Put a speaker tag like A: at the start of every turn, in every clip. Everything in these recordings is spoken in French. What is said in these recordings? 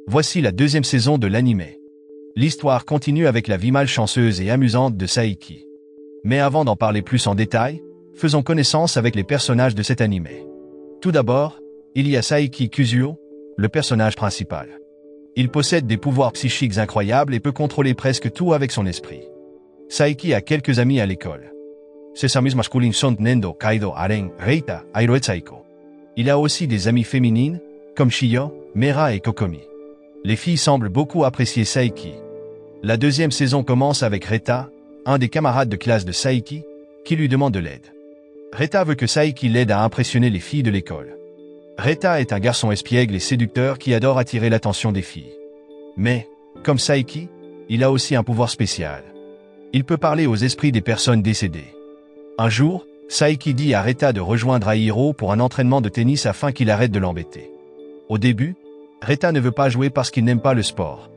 A: Voici la deuxième saison de l'anime. L'histoire continue avec la vie malchanceuse et amusante de Saiki. Mais avant d'en parler plus en détail, faisons connaissance avec les personnages de cet anime. Tout d'abord, il y a Saiki Kuzuo, le personnage principal. Il possède des pouvoirs psychiques incroyables et peut contrôler presque tout avec son esprit. Saiki a quelques amis à l'école. Ses amis masculins sont Nendo, Kaido, Aren, Reita, Airo et Saiko. Il a aussi des amis féminines, comme Shiyo, Mera et Kokomi. Les filles semblent beaucoup apprécier Saiki. La deuxième saison commence avec Reita, un des camarades de classe de Saiki, qui lui demande de l'aide. Reita veut que Saiki l'aide à impressionner les filles de l'école. Reita est un garçon espiègle et séducteur qui adore attirer l'attention des filles. Mais, comme Saiki, il a aussi un pouvoir spécial. Il peut parler aux esprits des personnes décédées. Un jour, Saiki dit à Reita de rejoindre Aihiro pour un entraînement de tennis afin qu'il arrête de l'embêter. Au début, Reita ne veut pas jouer parce qu'il n'aime pas le sport.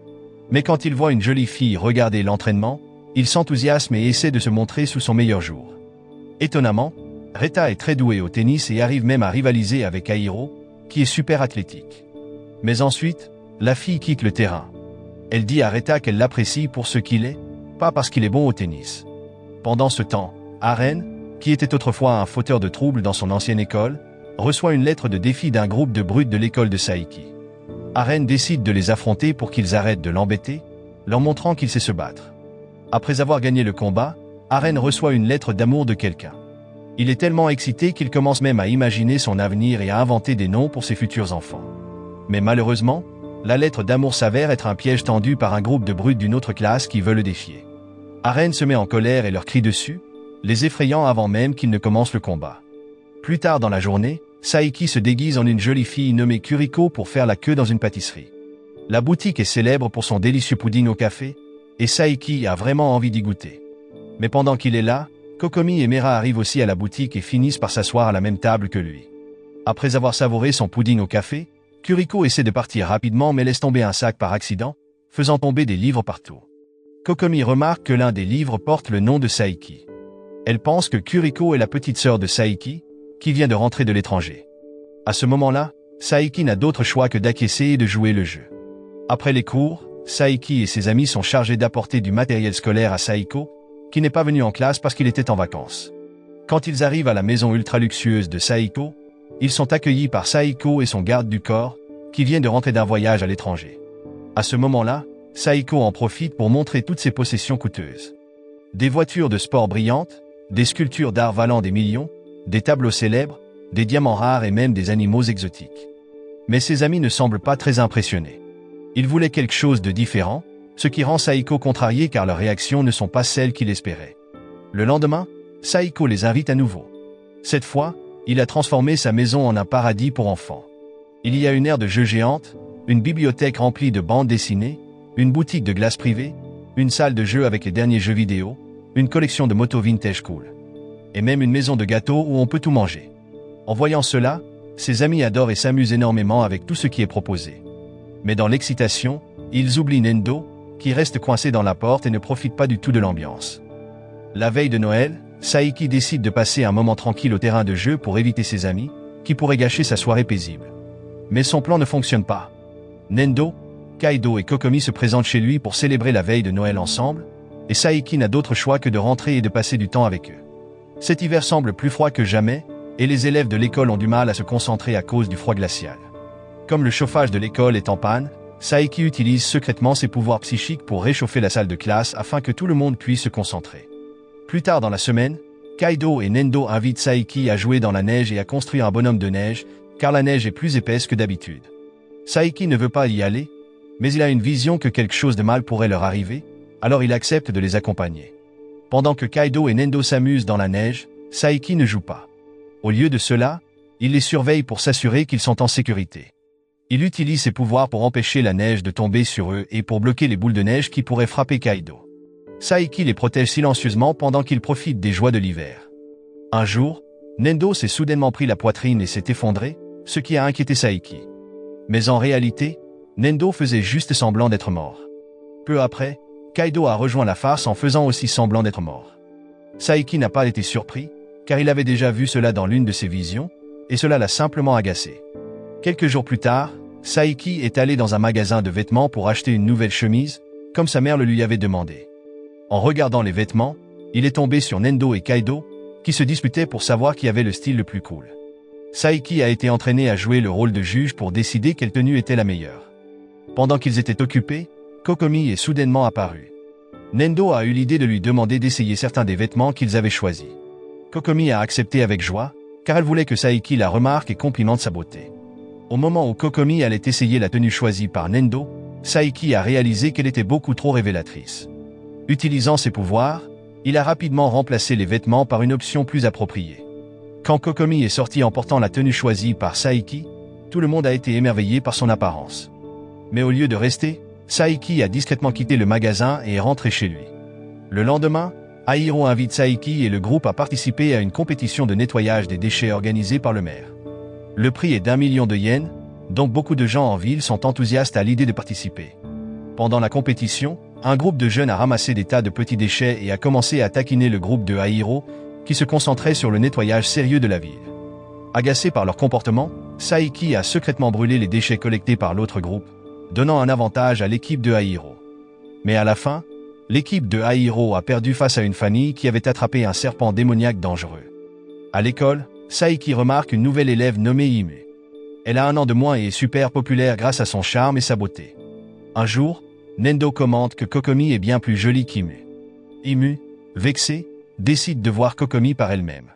A: Mais quand il voit une jolie fille regarder l'entraînement, il s'enthousiasme et essaie de se montrer sous son meilleur jour. Étonnamment, Reita est très doué au tennis et arrive même à rivaliser avec Aihiro, qui est super athlétique. Mais ensuite, la fille quitte le terrain. Elle dit à Reita qu'elle l'apprécie pour ce qu'il est, pas parce qu'il est bon au tennis. Pendant ce temps, Aren, qui était autrefois un fauteur de troubles dans son ancienne école, reçoit une lettre de défi d'un groupe de brutes de l'école de Saiki. Aren décide de les affronter pour qu'ils arrêtent de l'embêter, leur montrant qu'il sait se battre. Après avoir gagné le combat, Aren reçoit une lettre d'amour de quelqu'un. Il est tellement excité qu'il commence même à imaginer son avenir et à inventer des noms pour ses futurs enfants. Mais malheureusement, la lettre d'amour s'avère être un piège tendu par un groupe de brutes d'une autre classe qui veut le défier. Aren se met en colère et leur crie dessus, les effrayant avant même qu'ils ne commencent le combat. Plus tard dans la journée, Saiki se déguise en une jolie fille nommée Kuriko pour faire la queue dans une pâtisserie. La boutique est célèbre pour son délicieux pudding au café, et Saiki a vraiment envie d'y goûter. Mais pendant qu'il est là, Kokomi et Mera arrivent aussi à la boutique et finissent par s'asseoir à la même table que lui. Après avoir savouré son pudding au café, Kuriko essaie de partir rapidement mais laisse tomber un sac par accident, faisant tomber des livres partout. Kokomi remarque que l'un des livres porte le nom de Saiki. Elle pense que Kuriko est la petite sœur de Saiki, qui vient de rentrer de l'étranger. À ce moment-là, Saiki n'a d'autre choix que d'acquiescer et de jouer le jeu. Après les cours, Saiki et ses amis sont chargés d'apporter du matériel scolaire à Saiko, qui n'est pas venu en classe parce qu'il était en vacances. Quand ils arrivent à la maison ultra luxueuse de Saiko, ils sont accueillis par Saiko et son garde du corps, qui vient de rentrer d'un voyage à l'étranger. À ce moment-là, Saiko en profite pour montrer toutes ses possessions coûteuses. Des voitures de sport brillantes, des sculptures d'art valant des millions, des tableaux célèbres, des diamants rares et même des animaux exotiques. Mais ses amis ne semblent pas très impressionnés. Ils voulaient quelque chose de différent, ce qui rend Saiko contrarié car leurs réactions ne sont pas celles qu'il espérait. Le lendemain, Saiko les invite à nouveau. Cette fois, il a transformé sa maison en un paradis pour enfants. Il y a une aire de jeux géante, une bibliothèque remplie de bandes dessinées, une boutique de glace privée, une salle de jeux avec les derniers jeux vidéo, une collection de motos vintage cool. Et même une maison de gâteaux où on peut tout manger. En voyant cela, ses amis adorent et s'amusent énormément avec tout ce qui est proposé. Mais dans l'excitation, ils oublient Nendo, qui reste coincé dans la porte et ne profite pas du tout de l'ambiance. La veille de Noël, Saiki décide de passer un moment tranquille au terrain de jeu pour éviter ses amis, qui pourraient gâcher sa soirée paisible. Mais son plan ne fonctionne pas. Nendo, Kaido et Kokomi se présentent chez lui pour célébrer la veille de Noël ensemble, et Saiki n'a d'autre choix que de rentrer et de passer du temps avec eux. Cet hiver semble plus froid que jamais, et les élèves de l'école ont du mal à se concentrer à cause du froid glacial. Comme le chauffage de l'école est en panne, Saiki utilise secrètement ses pouvoirs psychiques pour réchauffer la salle de classe afin que tout le monde puisse se concentrer. Plus tard dans la semaine, Kaido et Nendo invitent Saiki à jouer dans la neige et à construire un bonhomme de neige, car la neige est plus épaisse que d'habitude. Saiki ne veut pas y aller, mais il a une vision que quelque chose de mal pourrait leur arriver, alors il accepte de les accompagner. Pendant que Kaido et Nendo s'amusent dans la neige, Saiki ne joue pas. Au lieu de cela, il les surveille pour s'assurer qu'ils sont en sécurité. Il utilise ses pouvoirs pour empêcher la neige de tomber sur eux et pour bloquer les boules de neige qui pourraient frapper Kaido. Saiki les protège silencieusement pendant qu'il profite des joies de l'hiver. Un jour, Nendo s'est soudainement pris la poitrine et s'est effondré, ce qui a inquiété Saiki. Mais en réalité, Nendo faisait juste semblant d'être mort. Peu après, Kaido a rejoint la farce en faisant aussi semblant d'être mort. Saiki n'a pas été surpris, car il avait déjà vu cela dans l'une de ses visions, et cela l'a simplement agacé. Quelques jours plus tard, Saiki est allé dans un magasin de vêtements pour acheter une nouvelle chemise, comme sa mère le lui avait demandé. En regardant les vêtements, il est tombé sur Nendo et Kaido, qui se disputaient pour savoir qui avait le style le plus cool. Saiki a été entraîné à jouer le rôle de juge pour décider quelle tenue était la meilleure. Pendant qu'ils étaient occupés, Kokomi est soudainement apparu. Nendo a eu l'idée de lui demander d'essayer certains des vêtements qu'ils avaient choisis. Kokomi a accepté avec joie, car elle voulait que Saiki la remarque et complimente sa beauté. Au moment où Kokomi allait essayer la tenue choisie par Nendo, Saiki a réalisé qu'elle était beaucoup trop révélatrice. Utilisant ses pouvoirs, il a rapidement remplacé les vêtements par une option plus appropriée. Quand Kokomi est sorti en portant la tenue choisie par Saiki, tout le monde a été émerveillé par son apparence. Mais au lieu de rester, Saiki a discrètement quitté le magasin et est rentré chez lui. Le lendemain, Airo invite Saiki et le groupe à participer à une compétition de nettoyage des déchets organisée par le maire. Le prix est d'1 million de yens, donc beaucoup de gens en ville sont enthousiastes à l'idée de participer. Pendant la compétition, un groupe de jeunes a ramassé des tas de petits déchets et a commencé à taquiner le groupe de Airo, qui se concentrait sur le nettoyage sérieux de la ville. Agacé par leur comportement, Saiki a secrètement brûlé les déchets collectés par l'autre groupe, donnant un avantage à l'équipe de Airo. Mais à la fin, l'équipe de Airo a perdu face à une famille qui avait attrapé un serpent démoniaque dangereux. À l'école, Saiki remarque une nouvelle élève nommée Imu. Elle a 1 an de moins et est super populaire grâce à son charme et sa beauté. Un jour, Nendo commente que Kokomi est bien plus jolie qu'Imu. Imu, vexée, décide de voir Kokomi par elle-même.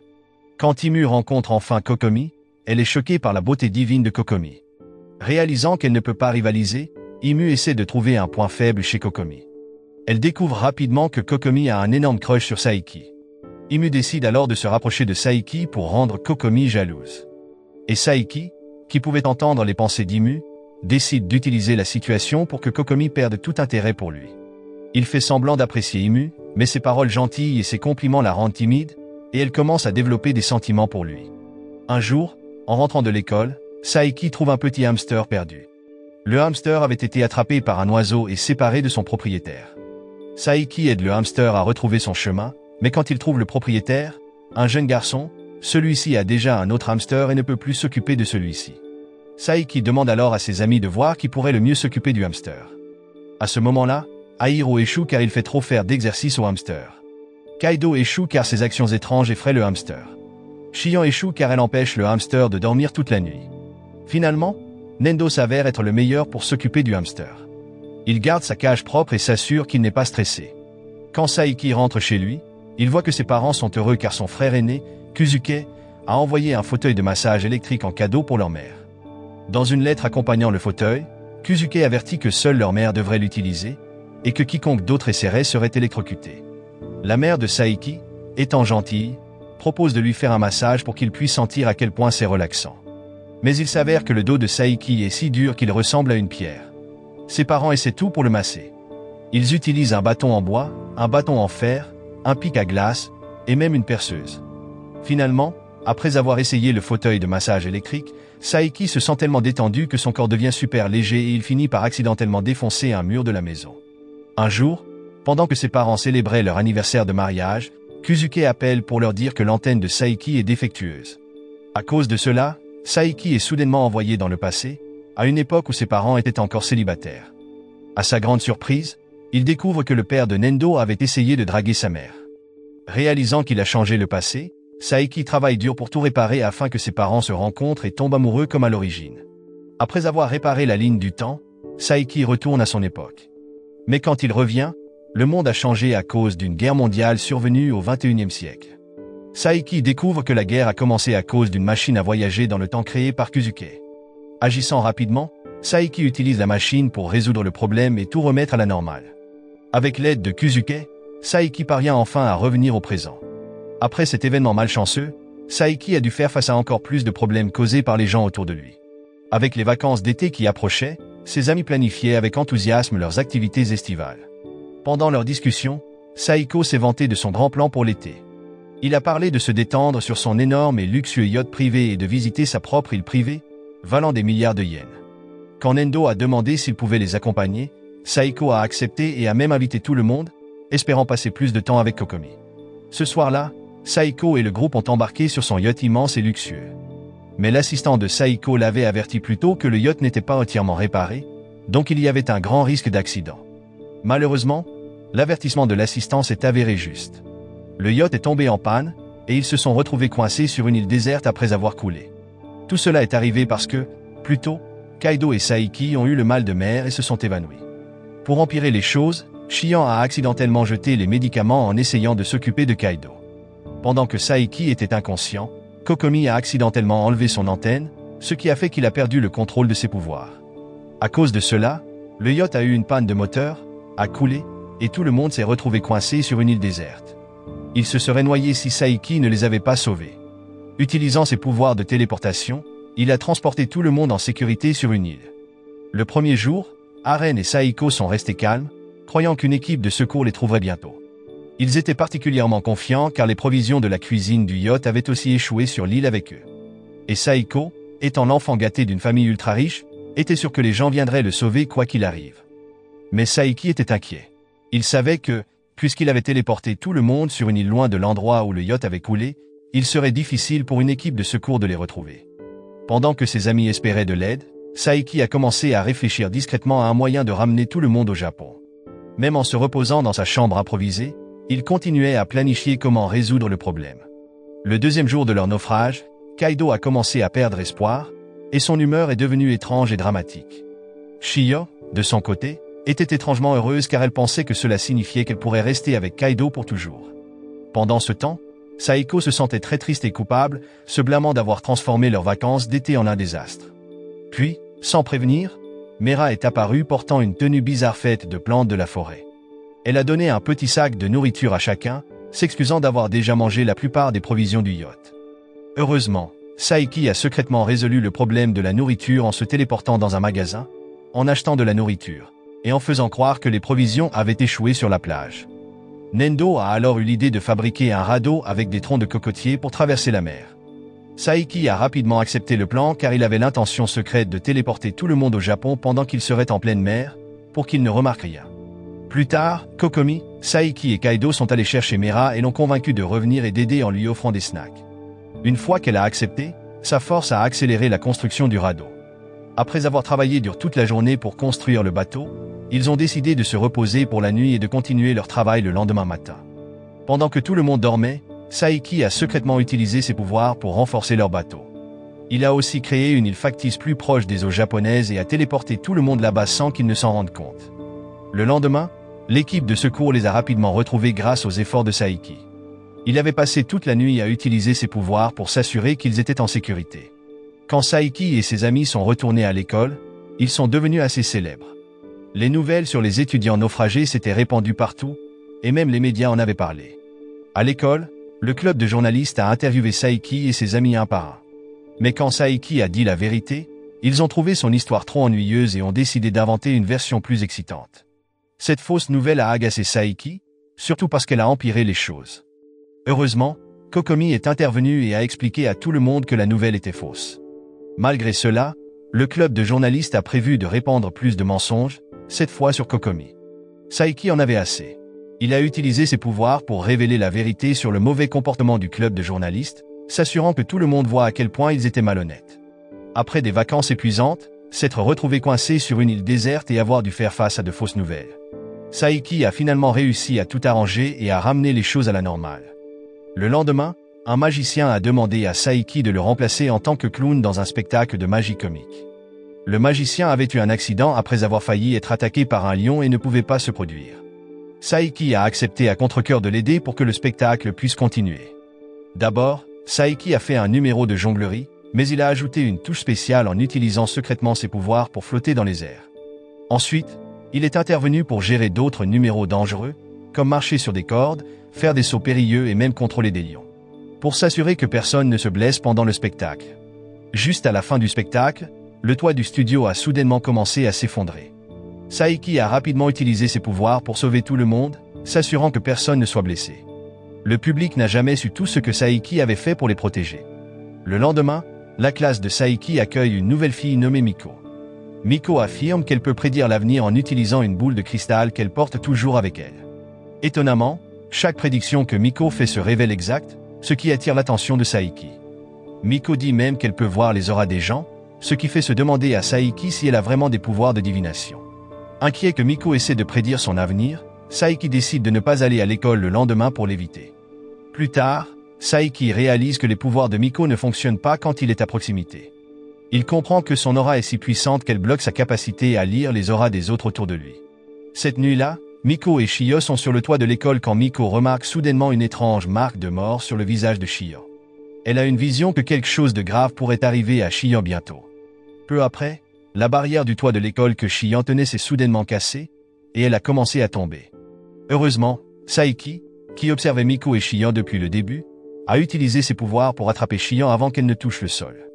A: Quand Imu rencontre enfin Kokomi, elle est choquée par la beauté divine de Kokomi. Réalisant qu'elle ne peut pas rivaliser, Imu essaie de trouver un point faible chez Kokomi. Elle découvre rapidement que Kokomi a un énorme crush sur Saiki. Imu décide alors de se rapprocher de Saiki pour rendre Kokomi jalouse. Et Saiki, qui pouvait entendre les pensées d'Imu, décide d'utiliser la situation pour que Kokomi perde tout intérêt pour lui. Il fait semblant d'apprécier Imu, mais ses paroles gentilles et ses compliments la rendent timide, et elle commence à développer des sentiments pour lui. Un jour, en rentrant de l'école, Saiki trouve un petit hamster perdu. Le hamster avait été attrapé par un oiseau et séparé de son propriétaire. Saiki aide le hamster à retrouver son chemin, mais quand il trouve le propriétaire, un jeune garçon, celui-ci a déjà un autre hamster et ne peut plus s'occuper de celui-ci. Saiki demande alors à ses amis de voir qui pourrait le mieux s'occuper du hamster. À ce moment-là, Airo échoue car il fait trop faire d'exercice au hamster. Kaido échoue car ses actions étranges effraient le hamster. Shion échoue car elle empêche le hamster de dormir toute la nuit. Finalement, Nendo s'avère être le meilleur pour s'occuper du hamster. Il garde sa cage propre et s'assure qu'il n'est pas stressé. Quand Saiki rentre chez lui, il voit que ses parents sont heureux car son frère aîné, Kuzuke, a envoyé un fauteuil de massage électrique en cadeau pour leur mère. Dans une lettre accompagnant le fauteuil, Kuzuke avertit que seule leur mère devrait l'utiliser et que quiconque d'autre essaierait serait électrocuté. La mère de Saiki, étant gentille, propose de lui faire un massage pour qu'il puisse sentir à quel point c'est relaxant. Mais il s'avère que le dos de Saiki est si dur qu'il ressemble à une pierre. Ses parents essaient tout pour le masser. Ils utilisent un bâton en bois, un bâton en fer, un pic à glace et même une perceuse. Finalement, après avoir essayé le fauteuil de massage électrique, Saiki se sent tellement détendu que son corps devient super léger et il finit par accidentellement défoncer un mur de la maison. Un jour, pendant que ses parents célébraient leur anniversaire de mariage, Kuzuke appelle pour leur dire que l'antenne de Saiki est défectueuse. À cause de cela, Saiki est soudainement envoyé dans le passé, à une époque où ses parents étaient encore célibataires. À sa grande surprise, il découvre que le père de Nendo avait essayé de draguer sa mère. Réalisant qu'il a changé le passé, Saiki travaille dur pour tout réparer afin que ses parents se rencontrent et tombent amoureux comme à l'origine. Après avoir réparé la ligne du temps, Saiki retourne à son époque. Mais quand il revient, le monde a changé à cause d'une guerre mondiale survenue au XXIe siècle. Saiki découvre que la guerre a commencé à cause d'une machine à voyager dans le temps créée par Kuzuke. Agissant rapidement, Saiki utilise la machine pour résoudre le problème et tout remettre à la normale. Avec l'aide de Kuzuke, Saiki parvient enfin à revenir au présent. Après cet événement malchanceux, Saiki a dû faire face à encore plus de problèmes causés par les gens autour de lui. Avec les vacances d'été qui approchaient, ses amis planifiaient avec enthousiasme leurs activités estivales. Pendant leur discussion, Saiko s'est vanté de son grand plan pour l'été. Il a parlé de se détendre sur son énorme et luxueux yacht privé et de visiter sa propre île privée, valant des milliards de yens. Quand Nendo a demandé s'il pouvait les accompagner, Saiko a accepté et a même invité tout le monde, espérant passer plus de temps avec Kokomi. Ce soir-là, Saiko et le groupe ont embarqué sur son yacht immense et luxueux. Mais l'assistant de Saiko l'avait averti plus tôt que le yacht n'était pas entièrement réparé, donc il y avait un grand risque d'accident. Malheureusement, l'avertissement de l'assistant s'est avéré juste. Le yacht est tombé en panne, et ils se sont retrouvés coincés sur une île déserte après avoir coulé. Tout cela est arrivé parce que, plus tôt, Kaido et Saiki ont eu le mal de mer et se sont évanouis. Pour empirer les choses, Shihan a accidentellement jeté les médicaments en essayant de s'occuper de Kaido. Pendant que Saiki était inconscient, Kokomi a accidentellement enlevé son antenne, ce qui a fait qu'il a perdu le contrôle de ses pouvoirs. À cause de cela, le yacht a eu une panne de moteur, a coulé, et tout le monde s'est retrouvé coincé sur une île déserte. Il se serait noyé si Saiki ne les avait pas sauvés. Utilisant ses pouvoirs de téléportation, il a transporté tout le monde en sécurité sur une île. Le premier jour, Aren et Saiko sont restés calmes, croyant qu'une équipe de secours les trouverait bientôt. Ils étaient particulièrement confiants car les provisions de la cuisine du yacht avaient aussi échoué sur l'île avec eux. Et Saiko, étant l'enfant gâté d'une famille ultra riche, était sûr que les gens viendraient le sauver quoi qu'il arrive. Mais Saiki était inquiet. Il savait que, puisqu'il avait téléporté tout le monde sur une île loin de l'endroit où le yacht avait coulé, il serait difficile pour une équipe de secours de les retrouver. Pendant que ses amis espéraient de l'aide, Saiki a commencé à réfléchir discrètement à un moyen de ramener tout le monde au Japon. Même en se reposant dans sa chambre improvisée, il continuait à planifier comment résoudre le problème. Le deuxième jour de leur naufrage, Kaido a commencé à perdre espoir, et son humeur est devenue étrange et dramatique. Shiho, de son côté, était étrangement heureuse car elle pensait que cela signifiait qu'elle pourrait rester avec Kaido pour toujours. Pendant ce temps, Saiko se sentait très triste et coupable, se blâmant d'avoir transformé leurs vacances d'été en un désastre. Puis, sans prévenir, Mera est apparue portant une tenue bizarre faite de plantes de la forêt. Elle a donné un petit sac de nourriture à chacun, s'excusant d'avoir déjà mangé la plupart des provisions du yacht. Heureusement, Saiki a secrètement résolu le problème de la nourriture en se téléportant dans un magasin, en achetant de la nourriture, et en faisant croire que les provisions avaient échoué sur la plage. Nendo a alors eu l'idée de fabriquer un radeau avec des troncs de cocotier pour traverser la mer. Saiki a rapidement accepté le plan car il avait l'intention secrète de téléporter tout le monde au Japon pendant qu'il serait en pleine mer, pour qu'il ne remarque rien. Plus tard, Kokomi, Saiki et Kaido sont allés chercher Mera et l'ont convaincu de revenir et d'aider en lui offrant des snacks. Une fois qu'elle a accepté, sa force a accéléré la construction du radeau. Après avoir travaillé dur toute la journée pour construire le bateau, ils ont décidé de se reposer pour la nuit et de continuer leur travail le lendemain matin. Pendant que tout le monde dormait, Saiki a secrètement utilisé ses pouvoirs pour renforcer leur bateau. Il a aussi créé une île factice plus proche des eaux japonaises et a téléporté tout le monde là-bas sans qu'ils ne s'en rendent compte. Le lendemain, l'équipe de secours les a rapidement retrouvés grâce aux efforts de Saiki. Il avait passé toute la nuit à utiliser ses pouvoirs pour s'assurer qu'ils étaient en sécurité. Quand Saiki et ses amis sont retournés à l'école, ils sont devenus assez célèbres. Les nouvelles sur les étudiants naufragés s'étaient répandues partout, et même les médias en avaient parlé. À l'école, le club de journalistes a interviewé Saiki et ses amis un par un. Mais quand Saiki a dit la vérité, ils ont trouvé son histoire trop ennuyeuse et ont décidé d'inventer une version plus excitante. Cette fausse nouvelle a agacé Saiki, surtout parce qu'elle a empiré les choses. Heureusement, Kokomi est intervenu et a expliqué à tout le monde que la nouvelle était fausse. Malgré cela, le club de journalistes a prévu de répandre plus de mensonges, cette fois sur Kokomi. Saiki en avait assez. Il a utilisé ses pouvoirs pour révéler la vérité sur le mauvais comportement du club de journalistes, s'assurant que tout le monde voit à quel point ils étaient malhonnêtes. Après des vacances épuisantes, s'être retrouvé coincé sur une île déserte et avoir dû faire face à de fausses nouvelles. Saiki a finalement réussi à tout arranger et à ramener les choses à la normale. Le lendemain, un magicien a demandé à Saiki de le remplacer en tant que clown dans un spectacle de magie comique. Le magicien avait eu un accident après avoir failli être attaqué par un lion et ne pouvait pas se produire. Saiki a accepté à contre-cœur de l'aider pour que le spectacle puisse continuer. D'abord, Saiki a fait un numéro de jonglerie, mais il a ajouté une touche spéciale en utilisant secrètement ses pouvoirs pour flotter dans les airs. Ensuite, il est intervenu pour gérer d'autres numéros dangereux, comme marcher sur des cordes, faire des sauts périlleux et même contrôler des lions. Pour s'assurer que personne ne se blesse pendant le spectacle. Juste à la fin du spectacle, le toit du studio a soudainement commencé à s'effondrer. Saiki a rapidement utilisé ses pouvoirs pour sauver tout le monde, s'assurant que personne ne soit blessé. Le public n'a jamais su tout ce que Saiki avait fait pour les protéger. Le lendemain, la classe de Saiki accueille une nouvelle fille nommée Miko. Miko affirme qu'elle peut prédire l'avenir en utilisant une boule de cristal qu'elle porte toujours avec elle. Étonnamment, chaque prédiction que Miko fait se révèle exacte, ce qui attire l'attention de Saiki. Miko dit même qu'elle peut voir les auras des gens, ce qui fait se demander à Saiki si elle a vraiment des pouvoirs de divination. Inquiet que Miko essaie de prédire son avenir, Saiki décide de ne pas aller à l'école le lendemain pour l'éviter. Plus tard, Saiki réalise que les pouvoirs de Miko ne fonctionnent pas quand il est à proximité. Il comprend que son aura est si puissante qu'elle bloque sa capacité à lire les auras des autres autour de lui. Cette nuit-là, Miko et Shiho sont sur le toit de l'école quand Miko remarque soudainement une étrange marque de mort sur le visage de Shiho. Elle a une vision que quelque chose de grave pourrait arriver à Shiho bientôt. Peu après, la barrière du toit de l'école que Shiho tenait s'est soudainement cassée, et elle a commencé à tomber. Heureusement, Saiki, qui observait Miko et Shiho depuis le début, a utilisé ses pouvoirs pour attraper Shiho avant qu'elle ne touche le sol.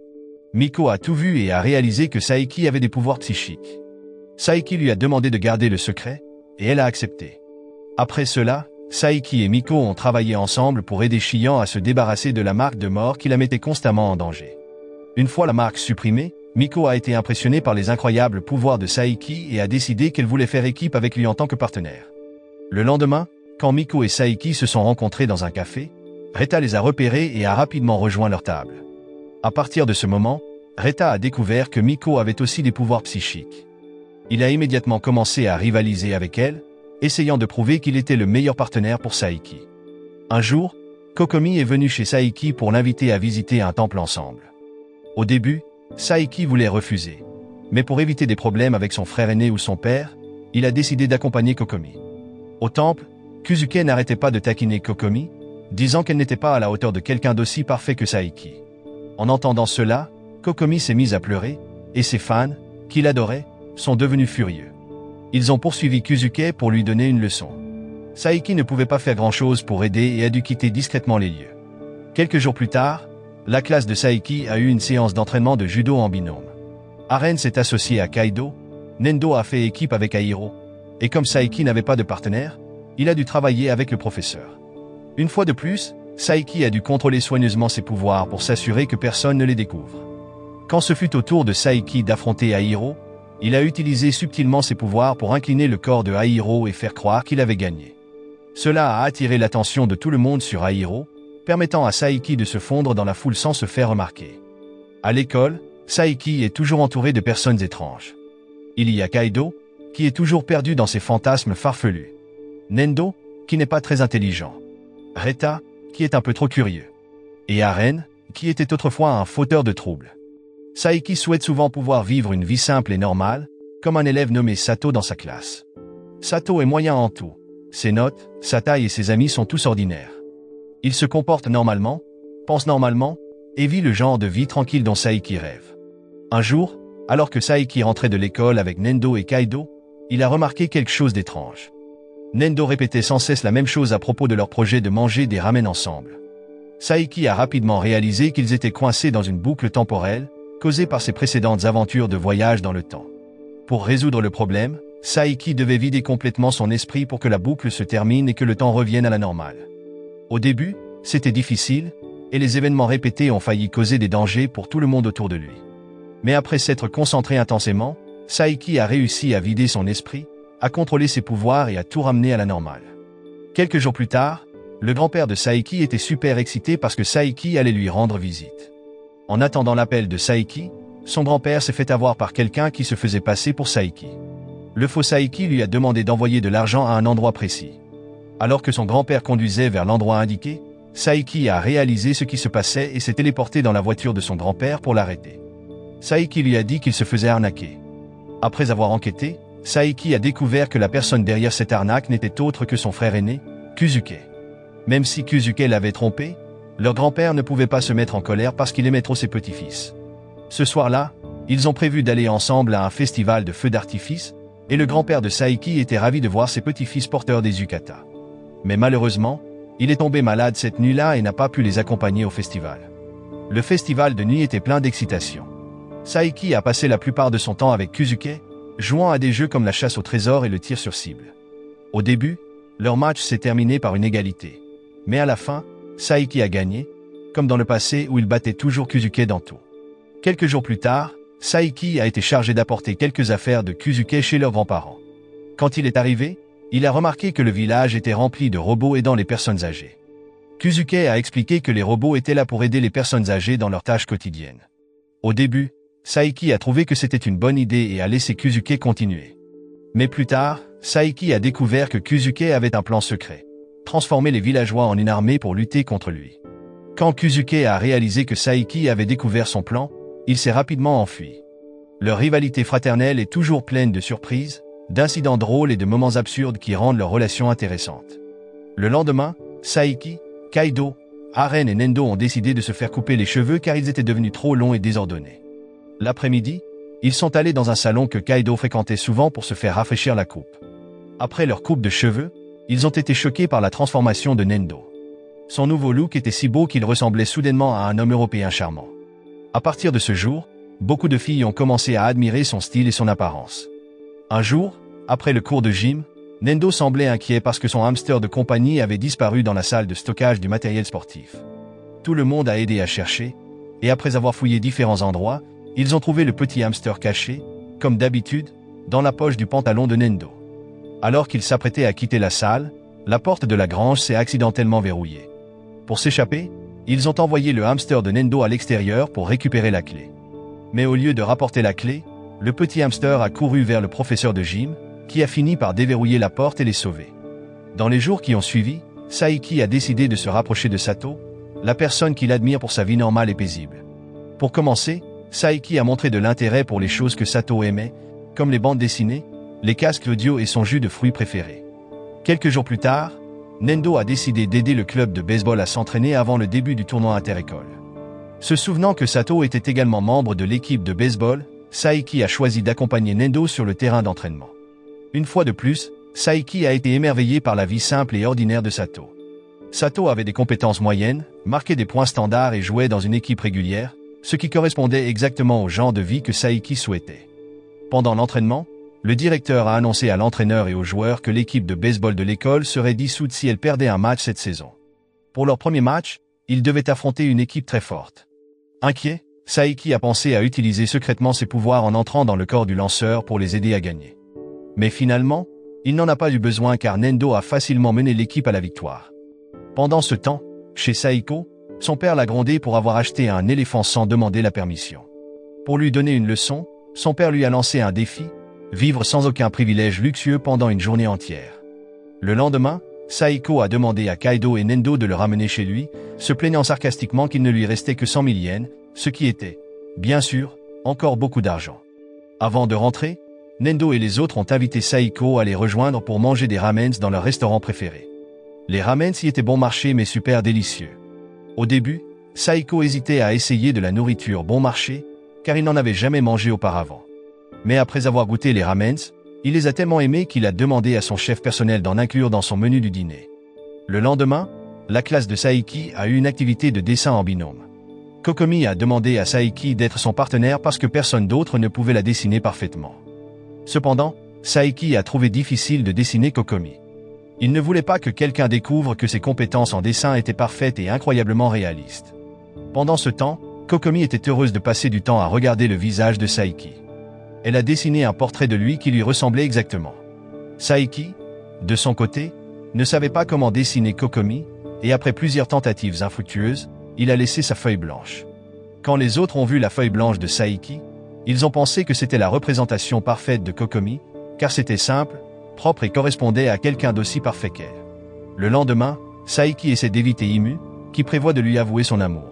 A: Miko a tout vu et a réalisé que Saiki avait des pouvoirs psychiques. Saiki lui a demandé de garder le secret, et elle a accepté. Après cela, Saiki et Miko ont travaillé ensemble pour aider Shiho à se débarrasser de la marque de mort qui la mettait constamment en danger. Une fois la marque supprimée, Miko a été impressionnée par les incroyables pouvoirs de Saiki et a décidé qu'elle voulait faire équipe avec lui en tant que partenaire. Le lendemain, quand Miko et Saiki se sont rencontrés dans un café, Reta les a repérés et a rapidement rejoint leur table. À partir de ce moment, Reta a découvert que Miko avait aussi des pouvoirs psychiques. Il a immédiatement commencé à rivaliser avec elle, essayant de prouver qu'il était le meilleur partenaire pour Saiki. Un jour, Kokomi est venu chez Saiki pour l'inviter à visiter un temple ensemble. Au début, Saiki voulait refuser. Mais pour éviter des problèmes avec son frère aîné ou son père, il a décidé d'accompagner Kokomi. Au temple, Kuzuke n'arrêtait pas de taquiner Kokomi, disant qu'elle n'était pas à la hauteur de quelqu'un d'aussi parfait que Saiki. En entendant cela, Kokomi s'est mise à pleurer, et ses fans, qui l'adoraient, sont devenus furieux. Ils ont poursuivi Kuzuke pour lui donner une leçon. Saiki ne pouvait pas faire grand-chose pour aider et a dû quitter discrètement les lieux. Quelques jours plus tard, la classe de Saiki a eu une séance d'entraînement de judo en binôme. Aren s'est associé à Kaido, Nendo a fait équipe avec Airo, et comme Saiki n'avait pas de partenaire, il a dû travailler avec le professeur. Une fois de plus, Saiki a dû contrôler soigneusement ses pouvoirs pour s'assurer que personne ne les découvre. Quand ce fut au tour de Saiki d'affronter Airo, il a utilisé subtilement ses pouvoirs pour incliner le corps de Airo et faire croire qu'il avait gagné. Cela a attiré l'attention de tout le monde sur Airo, permettant à Saiki de se fondre dans la foule sans se faire remarquer. À l'école, Saiki est toujours entouré de personnes étranges. Il y a Kaido, qui est toujours perdu dans ses fantasmes farfelus. Nendo, qui n'est pas très intelligent. Reta, qui est un peu trop curieux. Et Aren, qui était autrefois un fauteur de troubles. Saiki souhaite souvent pouvoir vivre une vie simple et normale, comme un élève nommé Sato dans sa classe. Sato est moyen en tout. Ses notes, sa taille et ses amis sont tous ordinaires. Il se comporte normalement, pense normalement, et vit le genre de vie tranquille dont Saiki rêve. Un jour, alors que Saiki rentrait de l'école avec Nendo et Kaido, il a remarqué quelque chose d'étrange. Nendo répétait sans cesse la même chose à propos de leur projet de manger des ramen ensemble. Saiki a rapidement réalisé qu'ils étaient coincés dans une boucle temporelle, causée par ses précédentes aventures de voyage dans le temps. Pour résoudre le problème, Saiki devait vider complètement son esprit pour que la boucle se termine et que le temps revienne à la normale. Au début, c'était difficile, et les événements répétés ont failli causer des dangers pour tout le monde autour de lui. Mais après s'être concentré intensément, Saiki a réussi à vider son esprit, à contrôler ses pouvoirs et à tout ramener à la normale. Quelques jours plus tard, le grand-père de Saiki était super excité parce que Saiki allait lui rendre visite. En attendant l'appel de Saiki, son grand-père s'est fait avoir par quelqu'un qui se faisait passer pour Saiki. Le faux Saiki lui a demandé d'envoyer de l'argent à un endroit précis. Alors que son grand-père conduisait vers l'endroit indiqué, Saiki a réalisé ce qui se passait et s'est téléporté dans la voiture de son grand-père pour l'arrêter. Saiki lui a dit qu'il se faisait arnaquer. Après avoir enquêté, Saiki a découvert que la personne derrière cette arnaque n'était autre que son frère aîné, Kuzuke. Même si Kuzuke l'avait trompé, leur grand-père ne pouvait pas se mettre en colère parce qu'il aimait trop ses petits-fils. Ce soir-là, ils ont prévu d'aller ensemble à un festival de feux d'artifice, et le grand-père de Saiki était ravi de voir ses petits-fils porteurs des yukata. Mais malheureusement, il est tombé malade cette nuit-là et n'a pas pu les accompagner au festival. Le festival de nuit était plein d'excitation. Saiki a passé la plupart de son temps avec Kuzuke, jouant à des jeux comme la chasse au trésor et le tir sur cible. Au début, leur match s'est terminé par une égalité. Mais à la fin, Saiki a gagné, comme dans le passé où il battait toujours Kuzuke dans tout. Quelques jours plus tard, Saiki a été chargé d'apporter quelques affaires de Kuzuke chez leurs grands-parents. Quand il est arrivé, il a remarqué que le village était rempli de robots aidant les personnes âgées. Kuzuke a expliqué que les robots étaient là pour aider les personnes âgées dans leurs tâches quotidiennes. Au début, Saiki a trouvé que c'était une bonne idée et a laissé Kuzuke continuer. Mais plus tard, Saiki a découvert que Kuzuke avait un plan secret. Transformer les villageois en une armée pour lutter contre lui. Quand Kuzuke a réalisé que Saiki avait découvert son plan, il s'est rapidement enfui. Leur rivalité fraternelle est toujours pleine de surprises, d'incidents drôles et de moments absurdes qui rendent leur relation intéressante. Le lendemain, Saiki, Kaido, Aren et Nendo ont décidé de se faire couper les cheveux car ils étaient devenus trop longs et désordonnés. L'après-midi, ils sont allés dans un salon que Kaido fréquentait souvent pour se faire rafraîchir la coupe. Après leur coupe de cheveux, ils ont été choqués par la transformation de Nendo. Son nouveau look était si beau qu'il ressemblait soudainement à un homme européen charmant. À partir de ce jour, beaucoup de filles ont commencé à admirer son style et son apparence. Un jour, après le cours de gym, Nendo semblait inquiet parce que son hamster de compagnie avait disparu dans la salle de stockage du matériel sportif. Tout le monde a aidé à chercher, et après avoir fouillé différents endroits, ils ont trouvé le petit hamster caché, comme d'habitude, dans la poche du pantalon de Nendo. Alors qu'il s'apprêtait à quitter la salle, la porte de la grange s'est accidentellement verrouillée. Pour s'échapper, ils ont envoyé le hamster de Nendo à l'extérieur pour récupérer la clé. Mais au lieu de rapporter la clé, le petit hamster a couru vers le professeur de gym, qui a fini par déverrouiller la porte et les sauver. Dans les jours qui ont suivi, Saiki a décidé de se rapprocher de Sato, la personne qu'il admire pour sa vie normale et paisible. Pour commencer, Saiki a montré de l'intérêt pour les choses que Sato aimait, comme les bandes dessinées, les casques audio et son jus de fruits préféré. Quelques jours plus tard, Nendo a décidé d'aider le club de baseball à s'entraîner avant le début du tournoi inter-école. Se souvenant que Sato était également membre de l'équipe de baseball, Saiki a choisi d'accompagner Nendo sur le terrain d'entraînement. Une fois de plus, Saiki a été émerveillé par la vie simple et ordinaire de Sato. Sato avait des compétences moyennes, marquait des points standards et jouait dans une équipe régulière, ce qui correspondait exactement au genre de vie que Saiki souhaitait. Pendant l'entraînement, le directeur a annoncé à l'entraîneur et aux joueurs que l'équipe de baseball de l'école serait dissoute si elle perdait un match cette saison. Pour leur premier match, ils devaient affronter une équipe très forte. Inquiet, Saiki a pensé à utiliser secrètement ses pouvoirs en entrant dans le corps du lanceur pour les aider à gagner. Mais finalement, il n'en a pas eu besoin car Nendo a facilement mené l'équipe à la victoire. Pendant ce temps, chez Saiko, son père l'a grondé pour avoir acheté un éléphant sans demander la permission. Pour lui donner une leçon, son père lui a lancé un défi, vivre sans aucun privilège luxueux pendant une journée entière. Le lendemain, Saiko a demandé à Kaido et Nendo de le ramener chez lui, se plaignant sarcastiquement qu'il ne lui restait que 100 000 yens, ce qui était, bien sûr, encore beaucoup d'argent. Avant de rentrer, Nendo et les autres ont invité Saiko à les rejoindre pour manger des ramens dans leur restaurant préféré. Les ramens y étaient bon marché mais super délicieux. Au début, Saiko hésitait à essayer de la nourriture bon marché, car il n'en avait jamais mangé auparavant. Mais après avoir goûté les ramens, il les a tellement aimés qu'il a demandé à son chef personnel d'en inclure dans son menu du dîner. Le lendemain, la classe de Saiki a eu une activité de dessin en binôme. Kokomi a demandé à Saiki d'être son partenaire parce que personne d'autre ne pouvait la dessiner parfaitement. Cependant, Saiki a trouvé difficile de dessiner Kokomi. Il ne voulait pas que quelqu'un découvre que ses compétences en dessin étaient parfaites et incroyablement réalistes. Pendant ce temps, Kokomi était heureuse de passer du temps à regarder le visage de Saiki. Elle a dessiné un portrait de lui qui lui ressemblait exactement. Saiki, de son côté, ne savait pas comment dessiner Kokomi, et après plusieurs tentatives infructueuses, il a laissé sa feuille blanche. Quand les autres ont vu la feuille blanche de Saiki, ils ont pensé que c'était la représentation parfaite de Kokomi, car c'était simple, propre et correspondait à quelqu'un d'aussi parfait qu'elle. Le lendemain, Saiki essaie d'éviter Imu, qui prévoit de lui avouer son amour.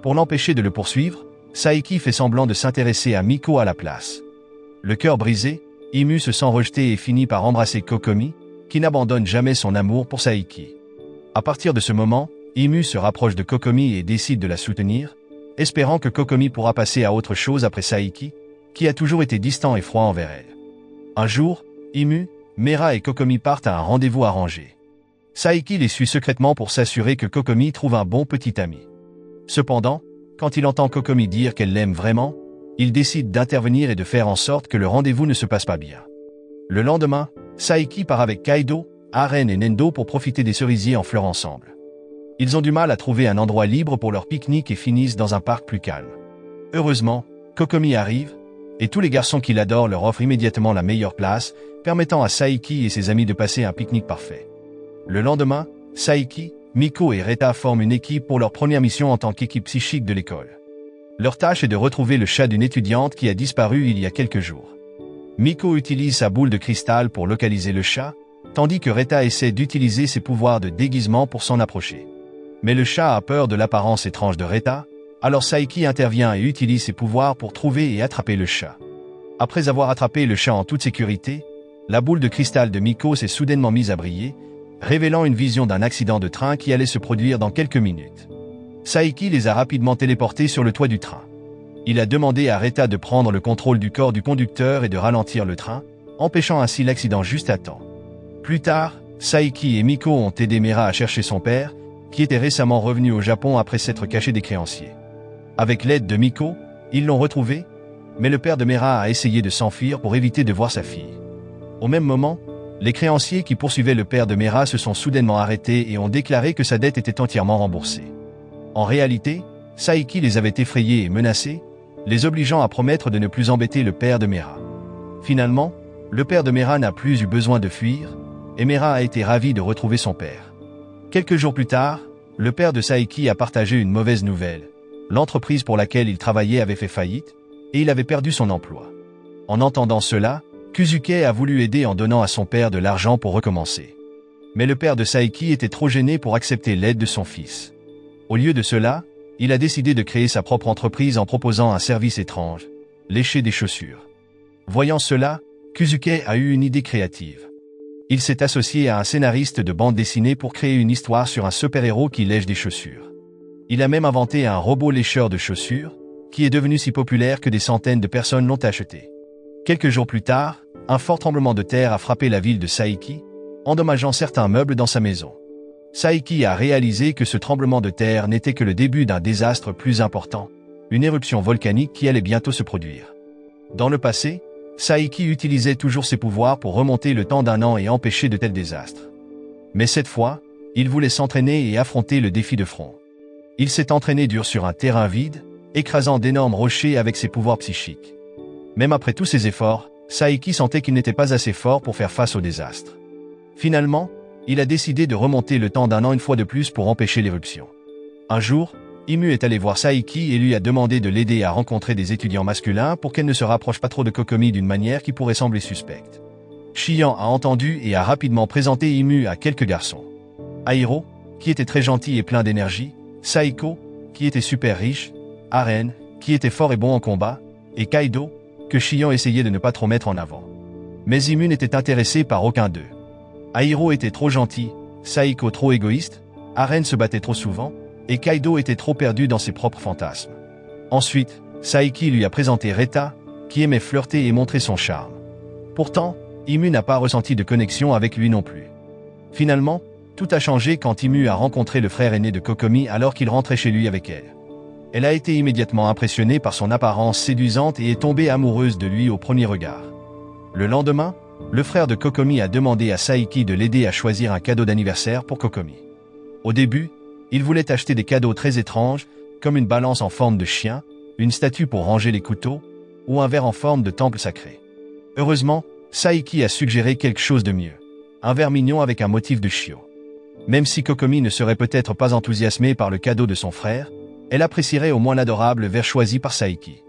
A: Pour l'empêcher de le poursuivre, Saiki fait semblant de s'intéresser à Miko à la place. Le cœur brisé, Imu se sent rejeté et finit par embrasser Kokomi, qui n'abandonne jamais son amour pour Saiki. À partir de ce moment, Imu se rapproche de Kokomi et décide de la soutenir, espérant que Kokomi pourra passer à autre chose après Saiki, qui a toujours été distant et froid envers elle. Un jour, Imu, Mera et Kokomi partent à un rendez-vous arrangé. Saiki les suit secrètement pour s'assurer que Kokomi trouve un bon petit ami. Cependant, quand il entend Kokomi dire qu'elle l'aime vraiment, il décide d'intervenir et de faire en sorte que le rendez-vous ne se passe pas bien. Le lendemain, Saiki part avec Kaido, Aren et Nendo pour profiter des cerisiers en fleurs ensemble. Ils ont du mal à trouver un endroit libre pour leur pique-nique et finissent dans un parc plus calme. Heureusement, Kokomi arrive, et tous les garçons qui l'adorent leur offrent immédiatement la meilleure place, permettant à Saiki et ses amis de passer un pique-nique parfait. Le lendemain, Saiki, Miko et Reta forment une équipe pour leur première mission en tant qu'équipe psychique de l'école. Leur tâche est de retrouver le chat d'une étudiante qui a disparu il y a quelques jours. Miko utilise sa boule de cristal pour localiser le chat, tandis que Reta essaie d'utiliser ses pouvoirs de déguisement pour s'en approcher. Mais le chat a peur de l'apparence étrange de Reta, alors Saiki intervient et utilise ses pouvoirs pour trouver et attraper le chat. Après avoir attrapé le chat en toute sécurité, la boule de cristal de Miko s'est soudainement mise à briller, révélant une vision d'un accident de train qui allait se produire dans quelques minutes. Saiki les a rapidement téléportés sur le toit du train. Il a demandé à Reta de prendre le contrôle du corps du conducteur et de ralentir le train, empêchant ainsi l'accident juste à temps. Plus tard, Saiki et Miko ont aidé Mera à chercher son père, qui était récemment revenu au Japon après s'être caché des créanciers. Avec l'aide de Miko, ils l'ont retrouvé, mais le père de Mera a essayé de s'enfuir pour éviter de voir sa fille. Au même moment, les créanciers qui poursuivaient le père de Mera se sont soudainement arrêtés et ont déclaré que sa dette était entièrement remboursée. En réalité, Saiki les avait effrayés et menacés, les obligeant à promettre de ne plus embêter le père de Mera. Finalement, le père de Mera n'a plus eu besoin de fuir, et Mera a été ravi de retrouver son père. Quelques jours plus tard, le père de Saiki a partagé une mauvaise nouvelle. L'entreprise pour laquelle il travaillait avait fait faillite, et il avait perdu son emploi. En entendant cela, Kuzuke a voulu aider en donnant à son père de l'argent pour recommencer. Mais le père de Saiki était trop gêné pour accepter l'aide de son fils. Au lieu de cela, il a décidé de créer sa propre entreprise en proposant un service étrange, lécher des chaussures. Voyant cela, Kuzuke a eu une idée créative. Il s'est associé à un scénariste de bande dessinée pour créer une histoire sur un super-héros qui lèche des chaussures. Il a même inventé un robot lécheur de chaussures, qui est devenu si populaire que des centaines de personnes l'ont acheté. Quelques jours plus tard, un fort tremblement de terre a frappé la ville de Saiki, endommageant certains meubles dans sa maison. Saiki a réalisé que ce tremblement de terre n'était que le début d'un désastre plus important, une éruption volcanique qui allait bientôt se produire. Dans le passé, Saiki utilisait toujours ses pouvoirs pour remonter le temps d'un an et empêcher de tels désastres. Mais cette fois, il voulait s'entraîner et affronter le défi de front. Il s'est entraîné dur sur un terrain vide, écrasant d'énormes rochers avec ses pouvoirs psychiques. Même après tous ses efforts, Saiki sentait qu'il n'était pas assez fort pour faire face au désastre. Finalement, il a décidé de remonter le temps d'un an une fois de plus pour empêcher l'éruption. Un jour, Imu est allé voir Saiki et lui a demandé de l'aider à rencontrer des étudiants masculins pour qu'elle ne se rapproche pas trop de Kokomi d'une manière qui pourrait sembler suspecte. Shiyan a entendu et a rapidement présenté Imu à quelques garçons. Airo, qui était très gentil et plein d'énergie, Saiko, qui était super riche, Aren, qui était fort et bon en combat, et Kaido, que Shiyan essayait de ne pas trop mettre en avant. Mais Imu n'était intéressé par aucun d'eux. Airo était trop gentil, Saiko trop égoïste, Aren se battait trop souvent, et Kaido était trop perdu dans ses propres fantasmes. Ensuite, Saiki lui a présenté Reta, qui aimait flirter et montrer son charme. Pourtant, Imu n'a pas ressenti de connexion avec lui non plus. Finalement, tout a changé quand Imu a rencontré le frère aîné de Kokomi alors qu'il rentrait chez lui avec elle. Elle a été immédiatement impressionnée par son apparence séduisante et est tombée amoureuse de lui au premier regard. Le lendemain, le frère de Kokomi a demandé à Saiki de l'aider à choisir un cadeau d'anniversaire pour Kokomi. Au début, il voulait acheter des cadeaux très étranges, comme une balance en forme de chien, une statue pour ranger les couteaux, ou un verre en forme de temple sacré. Heureusement, Saiki a suggéré quelque chose de mieux. Un verre mignon avec un motif de chiot. Même si Kokomi ne serait peut-être pas enthousiasmée par le cadeau de son frère, elle apprécierait au moins l'adorable verre choisi par Saiki.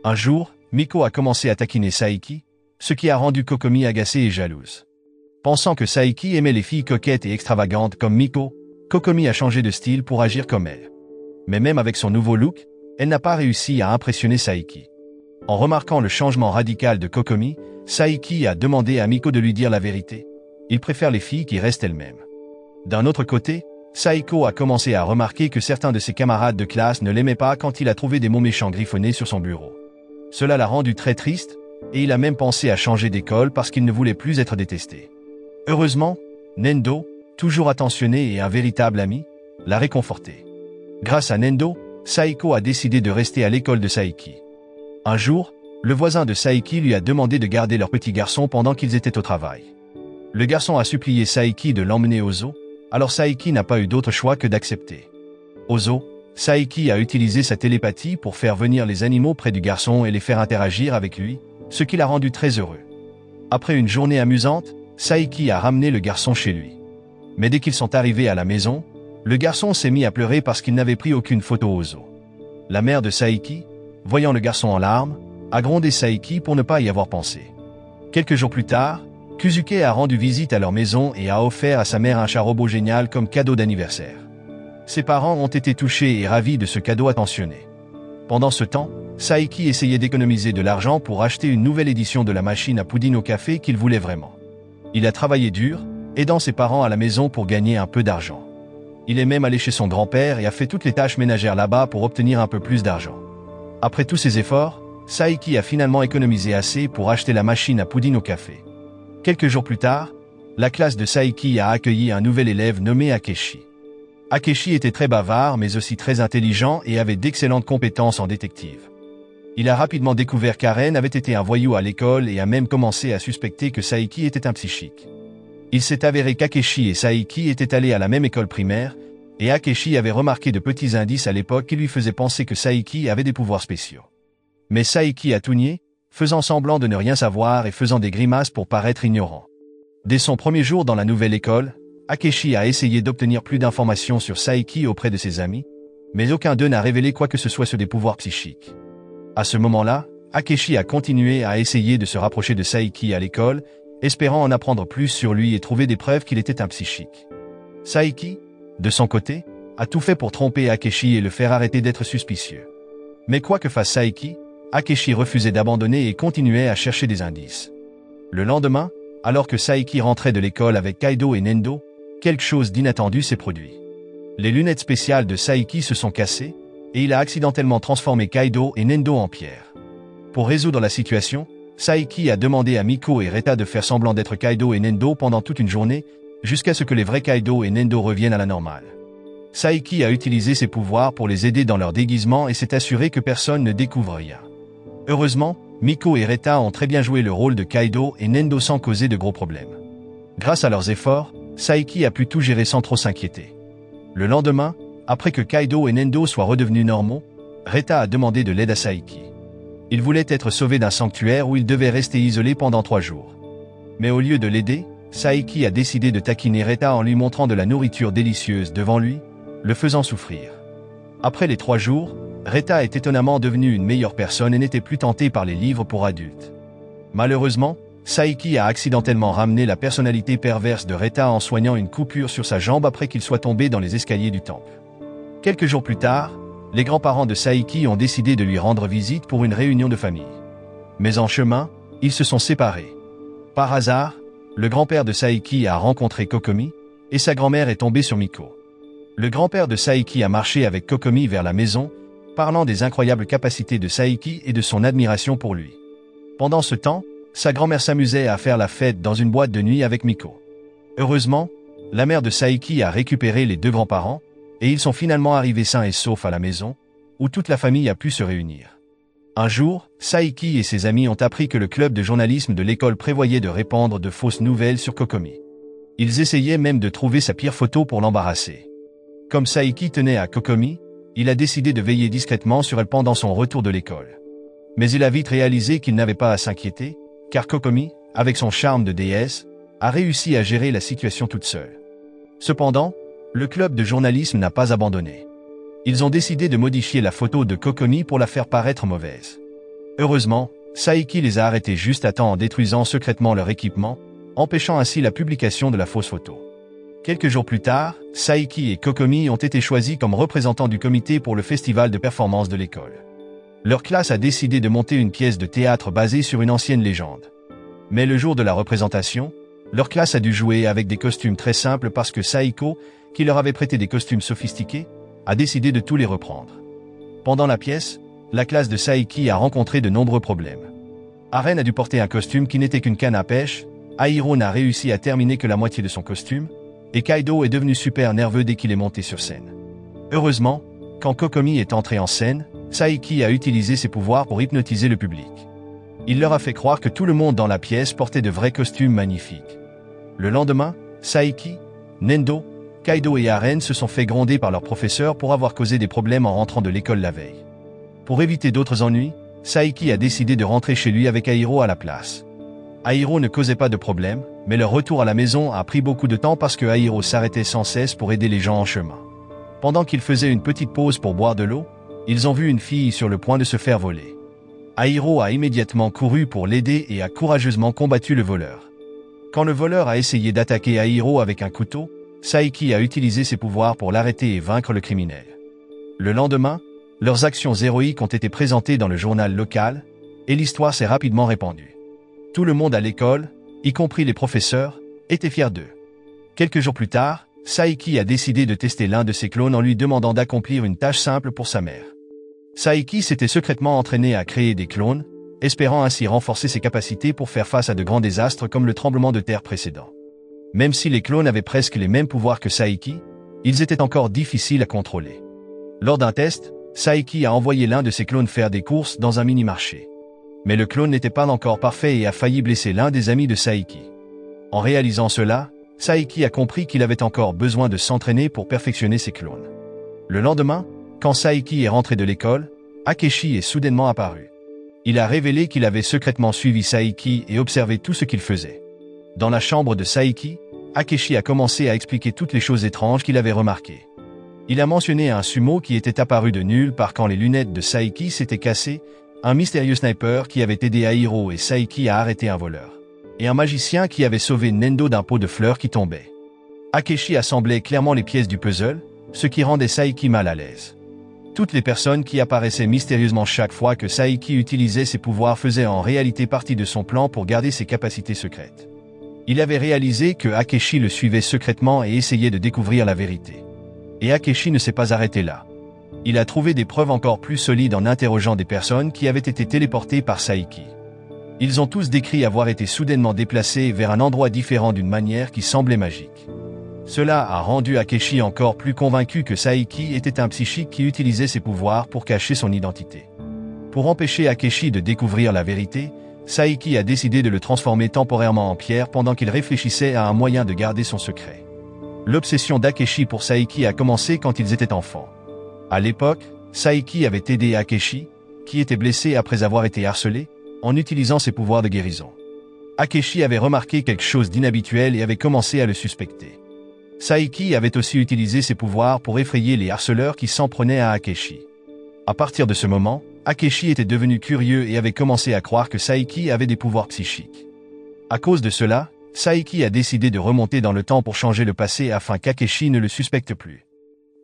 A: Un jour, Miko a commencé à taquiner Saiki, ce qui a rendu Kokomi agacée et jalouse. Pensant que Saiki aimait les filles coquettes et extravagantes comme Miko, Kokomi a changé de style pour agir comme elle. Mais même avec son nouveau look, elle n'a pas réussi à impressionner Saiki. En remarquant le changement radical de Kokomi, Saiki a demandé à Miko de lui dire la vérité. Il préfère les filles qui restent elles-mêmes. D'un autre côté, Saiko a commencé à remarquer que certains de ses camarades de classe ne l'aimaient pas quand il a trouvé des mots méchants griffonnés sur son bureau. Cela l'a rendu très triste, et il a même pensé à changer d'école parce qu'il ne voulait plus être détesté. Heureusement, Nendo, toujours attentionné et un véritable ami, l'a réconforté. Grâce à Nendo, Saiko a décidé de rester à l'école de Saiki. Un jour, le voisin de Saiki lui a demandé de garder leur petit garçon pendant qu'ils étaient au travail. Le garçon a supplié Saiki de l'emmener au zoo, alors Saiki n'a pas eu d'autre choix que d'accepter. Au zoo, Saiki a utilisé sa télépathie pour faire venir les animaux près du garçon et les faire interagir avec lui, ce qui l'a rendu très heureux. Après une journée amusante, Saiki a ramené le garçon chez lui. Mais dès qu'ils sont arrivés à la maison, Le garçon s'est mis à pleurer parce qu'il n'avait pris aucune photo au zoo. La mère de Saiki, voyant le garçon en larmes, a grondé Saiki pour ne pas y avoir pensé. Quelques jours plus tard, Kuzuke a rendu visite à leur maison et a offert à sa mère un chat robot génial comme cadeau d'anniversaire. Ses parents ont été touchés et ravis de ce cadeau attentionné. Pendant ce temps, Saiki essayait d'économiser de l'argent pour acheter une nouvelle édition de la machine à poudine au café qu'il voulait vraiment. Il a travaillé dur, aidant ses parents à la maison pour gagner un peu d'argent. Il est même allé chez son grand-père et a fait toutes les tâches ménagères là-bas pour obtenir un peu plus d'argent. Après tous ses efforts, Saiki a finalement économisé assez pour acheter la machine à poudine au café. Quelques jours plus tard, la classe de Saiki a accueilli un nouvel élève nommé Akeshi. Akeshi était très bavard mais aussi très intelligent et avait d'excellentes compétences en détective. Il a rapidement découvert qu'Aren avait été un voyou à l'école et a même commencé à suspecter que Saiki était un psychique. Il s'est avéré qu'Akeshi et Saiki étaient allés à la même école primaire, et Akeshi avait remarqué de petits indices à l'époque qui lui faisaient penser que Saiki avait des pouvoirs spéciaux. Mais Saiki a tout nié, faisant semblant de ne rien savoir et faisant des grimaces pour paraître ignorant. Dès son premier jour dans la nouvelle école, Akeshi a essayé d'obtenir plus d'informations sur Saiki auprès de ses amis, mais aucun d'eux n'a révélé quoi que ce soit sur des pouvoirs psychiques. À ce moment-là, Akeshi a continué à essayer de se rapprocher de Saiki à l'école, espérant en apprendre plus sur lui et trouver des preuves qu'il était un psychique. Saiki, de son côté, a tout fait pour tromper Akeshi et le faire arrêter d'être suspicieux. Mais quoi que fasse Saiki, Akeshi refusait d'abandonner et continuait à chercher des indices. Le lendemain, alors que Saiki rentrait de l'école avec Kaido et Nendo, quelque chose d'inattendu s'est produit. Les lunettes spéciales de Saiki se sont cassées, et il a accidentellement transformé Kaido et Nendo en pierre. Pour résoudre la situation, Saiki a demandé à Miko et Reta de faire semblant d'être Kaido et Nendo pendant toute une journée, jusqu'à ce que les vrais Kaido et Nendo reviennent à la normale. Saiki a utilisé ses pouvoirs pour les aider dans leur déguisement et s'est assuré que personne ne découvre rien. Heureusement, Miko et Reta ont très bien joué le rôle de Kaido et Nendo sans causer de gros problèmes. Grâce à leurs efforts, Saiki a pu tout gérer sans trop s'inquiéter. Le lendemain, après que Kaido et Nendo soient redevenus normaux, Reta a demandé de l'aide à Saiki. Il voulait être sauvé d'un sanctuaire où il devait rester isolé pendant 3 jours. Mais au lieu de l'aider, Saiki a décidé de taquiner Reta en lui montrant de la nourriture délicieuse devant lui, le faisant souffrir. Après les 3 jours, Reta est étonnamment devenu une meilleure personne et n'était plus tenté par les livres pour adultes. Malheureusement, Saiki a accidentellement ramené la personnalité perverse de Reta en soignant une coupure sur sa jambe après qu'il soit tombé dans les escaliers du temple. Quelques jours plus tard, les grands-parents de Saiki ont décidé de lui rendre visite pour une réunion de famille. Mais en chemin, ils se sont séparés. Par hasard, le grand-père de Saiki a rencontré Kokomi, et sa grand-mère est tombée sur Miko. Le grand-père de Saiki a marché avec Kokomi vers la maison, parlant des incroyables capacités de Saiki et de son admiration pour lui. Pendant ce temps, sa grand-mère s'amusait à faire la fête dans une boîte de nuit avec Miko. Heureusement, la mère de Saiki a récupéré les 2 grands-parents, et ils sont finalement arrivés sains et saufs à la maison, où toute la famille a pu se réunir. Un jour, Saiki et ses amis ont appris que le club de journalisme de l'école prévoyait de répandre de fausses nouvelles sur Kokomi. Ils essayaient même de trouver sa pire photo pour l'embarrasser. Comme Saiki tenait à Kokomi, il a décidé de veiller discrètement sur elle pendant son retour de l'école. Mais il a vite réalisé qu'il n'avait pas à s'inquiéter, car Kokomi, avec son charme de déesse, a réussi à gérer la situation toute seule. Cependant, le club de journalisme n'a pas abandonné. Ils ont décidé de modifier la photo de Kokomi pour la faire paraître mauvaise. Heureusement, Saiki les a arrêtés juste à temps en détruisant secrètement leur équipement, empêchant ainsi la publication de la fausse photo. Quelques jours plus tard, Saiki et Kokomi ont été choisis comme représentants du comité pour le festival de performance de l'école. Leur classe a décidé de monter une pièce de théâtre basée sur une ancienne légende. Mais le jour de la représentation, leur classe a dû jouer avec des costumes très simples parce que Saiko, qui leur avait prêté des costumes sophistiqués, a décidé de tous les reprendre. Pendant la pièce, la classe de Saiki a rencontré de nombreux problèmes. Aren a dû porter un costume qui n'était qu'une canne à pêche, Airo n'a réussi à terminer que la moitié de son costume, et Kaido est devenu super nerveux dès qu'il est monté sur scène. Heureusement, quand Kokomi est entré en scène, Saiki a utilisé ses pouvoirs pour hypnotiser le public. Il leur a fait croire que tout le monde dans la pièce portait de vrais costumes magnifiques. Le lendemain, Saiki, Nendo, Kaido et Aren se sont fait gronder par leur professeur pour avoir causé des problèmes en rentrant de l'école la veille. Pour éviter d'autres ennuis, Saiki a décidé de rentrer chez lui avec Airo à la place. Airo ne causait pas de problème, mais leur retour à la maison a pris beaucoup de temps parce que Airo s'arrêtait sans cesse pour aider les gens en chemin. Pendant qu'ils faisaient une petite pause pour boire de l'eau, ils ont vu une fille sur le point de se faire voler. Airo a immédiatement couru pour l'aider et a courageusement combattu le voleur. Quand le voleur a essayé d'attaquer Airo avec un couteau, Saiki a utilisé ses pouvoirs pour l'arrêter et vaincre le criminel. Le lendemain, leurs actions héroïques ont été présentées dans le journal local, et l'histoire s'est rapidement répandue. Tout le monde à l'école, y compris les professeurs, était fier d'eux. Quelques jours plus tard, Saiki a décidé de tester l'un de ses clones en lui demandant d'accomplir une tâche simple pour sa mère. Saiki s'était secrètement entraîné à créer des clones, espérant ainsi renforcer ses capacités pour faire face à de grands désastres comme le tremblement de terre précédent. Même si les clones avaient presque les mêmes pouvoirs que Saiki, ils étaient encore difficiles à contrôler. Lors d'un test, Saiki a envoyé l'un de ses clones faire des courses dans un mini-marché. Mais le clone n'était pas encore parfait et a failli blesser l'un des amis de Saiki. En réalisant cela, Saiki a compris qu'il avait encore besoin de s'entraîner pour perfectionner ses clones. Le lendemain, quand Saiki est rentré de l'école, Akechi est soudainement apparu. Il a révélé qu'il avait secrètement suivi Saiki et observé tout ce qu'il faisait. Dans la chambre de Saiki, Akechi a commencé à expliquer toutes les choses étranges qu'il avait remarquées. Il a mentionné un sumo qui était apparu de nulle part quand les lunettes de Saiki s'étaient cassées, un mystérieux sniper qui avait aidé Airo et Saiki à arrêter un voleur, et un magicien qui avait sauvé Nendo d'un pot de fleurs qui tombait. Akechi assemblait clairement les pièces du puzzle, ce qui rendait Saiki mal à l'aise. Toutes les personnes qui apparaissaient mystérieusement chaque fois que Saiki utilisait ses pouvoirs faisaient en réalité partie de son plan pour garder ses capacités secrètes. Il avait réalisé que Akechi le suivait secrètement et essayait de découvrir la vérité. Et Akechi ne s'est pas arrêté là. Il a trouvé des preuves encore plus solides en interrogeant des personnes qui avaient été téléportées par Saiki. Ils ont tous décrit avoir été soudainement déplacés vers un endroit différent d'une manière qui semblait magique. Cela a rendu Akechi encore plus convaincu que Saiki était un psychique qui utilisait ses pouvoirs pour cacher son identité. Pour empêcher Akechi de découvrir la vérité, Saiki a décidé de le transformer temporairement en pierre pendant qu'il réfléchissait à un moyen de garder son secret. L'obsession d'Akechi pour Saiki a commencé quand ils étaient enfants. À l'époque, Saiki avait aidé Akechi, qui était blessé après avoir été harcelé, en utilisant ses pouvoirs de guérison. Akechi avait remarqué quelque chose d'inhabituel et avait commencé à le suspecter. Saiki avait aussi utilisé ses pouvoirs pour effrayer les harceleurs qui s'en prenaient à Akechi. À partir de ce moment, Akechi était devenu curieux et avait commencé à croire que Saiki avait des pouvoirs psychiques. À cause de cela, Saiki a décidé de remonter dans le temps pour changer le passé afin qu'Akechi ne le suspecte plus.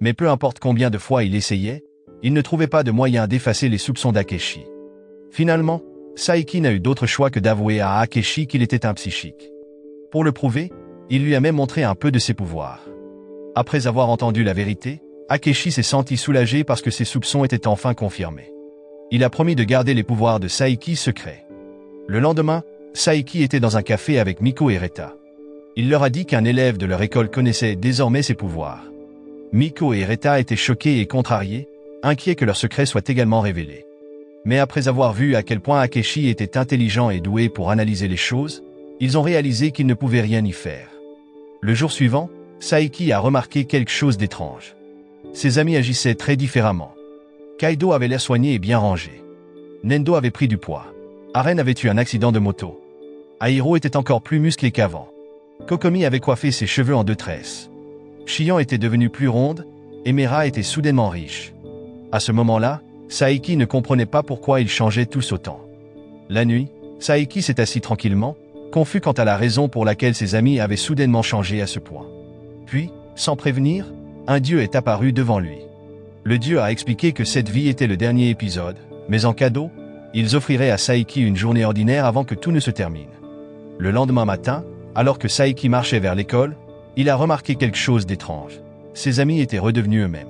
A: Mais peu importe combien de fois il essayait, il ne trouvait pas de moyen d'effacer les soupçons d'Akechi. Finalement, Saiki n'a eu d'autre choix que d'avouer à Akechi qu'il était un psychique. Pour le prouver, il lui a même montré un peu de ses pouvoirs. Après avoir entendu la vérité, Akechi s'est senti soulagé parce que ses soupçons étaient enfin confirmés. Il a promis de garder les pouvoirs de Saiki secrets. Le lendemain, Saiki était dans un café avec Miko et Reta. Il leur a dit qu'un élève de leur école connaissait désormais ses pouvoirs. Miko et Reta étaient choqués et contrariés, inquiets que leur secret soit également révélé. Mais après avoir vu à quel point Akechi était intelligent et doué pour analyser les choses, ils ont réalisé qu'ils ne pouvaient rien y faire. Le jour suivant, Saiki a remarqué quelque chose d'étrange. Ses amis agissaient très différemment. Kaido avait l'air soigné et bien rangé. Nendo avait pris du poids. Aren avait eu un accident de moto. Airo était encore plus musclé qu'avant. Kokomi avait coiffé ses cheveux en 2 tresses. Shion était devenue plus ronde, et Mera était soudainement riche. À ce moment-là, Saiki ne comprenait pas pourquoi ils changeaient tous autant. La nuit, Saiki s'est assis tranquillement, confus quant à la raison pour laquelle ses amis avaient soudainement changé à ce point. Puis, sans prévenir, un dieu est apparu devant lui. Le dieu a expliqué que cette vie était le dernier épisode, mais en cadeau, ils offriraient à Saiki une journée ordinaire avant que tout ne se termine. Le lendemain matin, alors que Saiki marchait vers l'école, il a remarqué quelque chose d'étrange. Ses amis étaient redevenus eux-mêmes.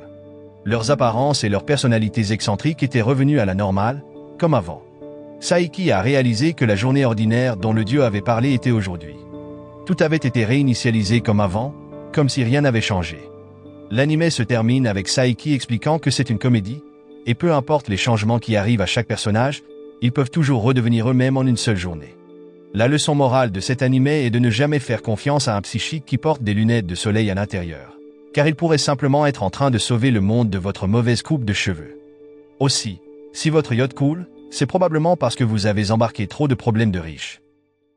A: Leurs apparences et leurs personnalités excentriques étaient revenues à la normale, comme avant. Saiki a réalisé que la journée ordinaire dont le dieu avait parlé était aujourd'hui. Tout avait été réinitialisé comme avant, comme si rien n'avait changé. L'anime se termine avec Saiki expliquant que c'est une comédie, et peu importe les changements qui arrivent à chaque personnage, ils peuvent toujours redevenir eux-mêmes en une seule journée. La leçon morale de cet anime est de ne jamais faire confiance à un psychique qui porte des lunettes de soleil à l'intérieur, car il pourrait simplement être en train de sauver le monde de votre mauvaise coupe de cheveux. Aussi, si votre yacht coule, c'est probablement parce que vous avez embarqué trop de problèmes de riches.